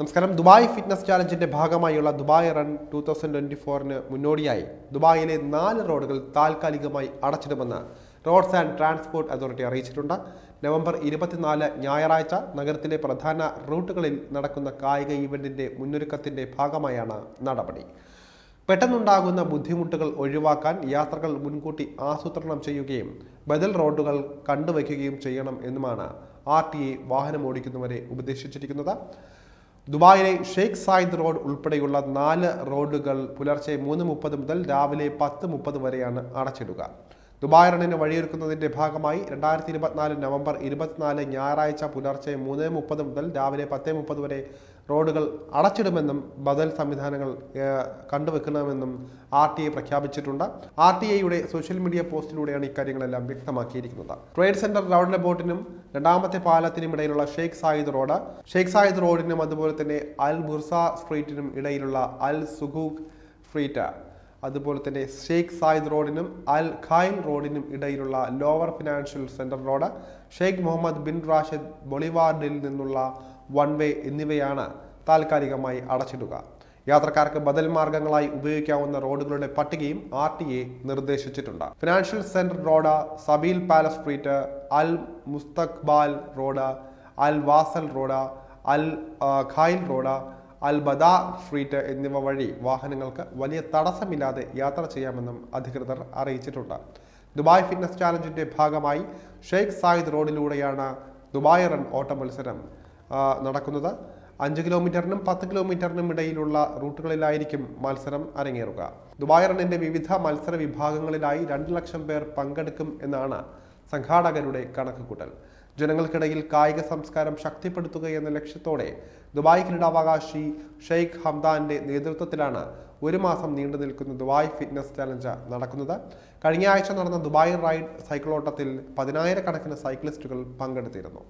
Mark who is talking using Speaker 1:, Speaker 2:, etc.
Speaker 1: നമസ്കാരം. Dubai fitness ചാലഞ്ചിന്റെ ഭാഗമായുള്ള Dubai run 2024 മുന്നോടിയായി ദുബായിലെ 4 റോഡുകൾ താൽക്കാലികമായി അടച്ചിടുമെന്ന് റോഡ്സ് ആൻഡ് ട്രാൻസ്പോർട്ട് അതോറിറ്റി അറിയിച്ചിട്ടുണ്ട്. നവംബർ 24 ഞായറാഴ്ച നഗരത്തിലെ പ്രധാന റൂട്ടുകളിൽ നടക്കുന്ന കായിക ഈവന്റിന്റെ മുന്നൊരുക്കത്തിന്റെ ഭാഗമായാണ് നടപടി. പെട്ടെന്നുണ്ടാകുന്ന ബുദ്ധിമുട്ടുകൾ ഒഴിവാക്കാൻ യാത്രകൾ മുൻകൂട്ടി ആസൂത്രണം ചെയ്യുകയും ബദൽ റോഡുകൾ കണ്ടുവയ്ക്കുകയും ചെയ്യണം എന്നുമാണ് RTA വാഹനം ഓടിക്കുന്നവരെ ഉപദേശിച്ചിരിക്കുന്നത്. ദുബായിലെ ഷെയ്ഖ് സായിദ് റോഡ് ഉൾപ്പെടെയുള്ള 4 റോഡുകൾ പുലർച്ചെ 3:30 മുതൽ രാവിലെ 10:30 വരെയാണ് അടച്ചിടുക. ദുബായ് റണ്ണിന് വഴിയൊരുക്കുന്നതിന്റെ ഭാഗമായി 2024 നവംബർ 24 ഞായറാഴ്ച പുലർച്ചെ 3:30 മുതൽ രാവിലെ 10:30 വരെ റോഡുകൾ അടച്ചിടുമെന്നും ബദൽ സംവിധാനങ്ങൾ കണ്ടുവെക്കണമെന്നും RTA പ്രഖ്യാപിച്ചിട്ടുണ്ട്. RTAയുടെ സോഷ്യൽ മീഡിയ പോസ്റ്റിലൂടെയാണ് ഇക്കാര്യങ്ങളെല്ലാം വ്യക്തമാക്കിയിരിക്കുന്നത്. ട്രേഡ് സെന്റർ റൗണ്ട് ബോട്ടിനും രണ്ടാമത്തെ പാലത്തിനും ഇടയിലുള്ള ഷെയ്ഖ് സായിദ് റോഡിനും അതുപോലെ തന്നെ അൽ ബുർസ സ്ട്രീറ്റിനും ഇടയിലുള്ള അൽ സുഖൂഖ് സ്ട്രീറ്റ്, അതുപോലെ തന്നെ ഷെയ്ഖ് സായിദ് റോഡിനും അൽ ഖായിൽ റോഡിനും ഇടയിലുള്ള lower financial centre road, Sheikh Mohammed bin Rashid ബൊളിവാർഡിൽ നിന്നുള്ള വൺ വേ എന്നിവയാണ് താൽക്കാലികമായി അടച്ചിടുക. യാത്രക്കാർക്ക് ബദൽ മാർഗങ്ങളായി ഉപയോഗിക്കാവുന്ന റോഡുകളുടെ പട്ടികയും RTA നിർദ്ദേശിച്ചിട്ടുണ്ട്. Financial centre road, Zabeel palace street, Al Mustaqbal road, Al Wasl road, Al Khail road, Al Bada street എന്നിവ വഴി വാഹനങ്ങൾക്ക് വലിയ തടസ്സമില്ലാതെ യാത്ര ചെയ്യാമെന്നും അധികൃതർ അറിയിച്ചിട്ടുണ്ട്. ദുബായ് ഫിറ്റ്നസ് ചാലഞ്ചിന്റെ ഭാഗമായി ഷെയ്ഖ് സായിദ് റോഡിലൂടെയാണ് ദുബായ് റൺ ഓട്ട മത്സരം നടക്കുന്നത്. 5 കിലോമീറ്ററിനും 10 കിലോമീറ്ററിനും ഇടയിലുള്ള റൂട്ടുകളിലായിരിക്കും മത്സരം അരങ്ങേറുക. ദുബായ് റണ്ണിന്റെ വിവിധ മത്സര വിഭാഗങ്ങളിലായി 2 ലക്ഷം പേർ പങ്കെടുക്കും എന്നാണ് സംഘാടകരുടെ കണക്കുകൂട്ടൽ. ജനങ്ങൾക്കിടയിൽ കായിക സംസ്കാരം ശക്തിപ്പെടുത്തുക എന്ന ലക്ഷ്യത്തോടെ ദുബായ് കിരീടാവകാശി ഷെയ്ഖ് ഹംദാന്റെ നേതൃത്വത്തിലാണ് 1 മാസം നീണ്ടു നിൽക്കുന്ന ദുബായ് ഫിറ്റ്നസ് ചാലഞ്ച് നടക്കുന്നത്. കഴിഞ്ഞ ആഴ്ച നടന്ന ദുബായ് റൈഡ് സൈക്കിളോട്ടത്തിൽ 10,000 കണക്കിന് സൈക്ലിസ്റ്റുകൾ പങ്കെടുത്തിരുന്നു.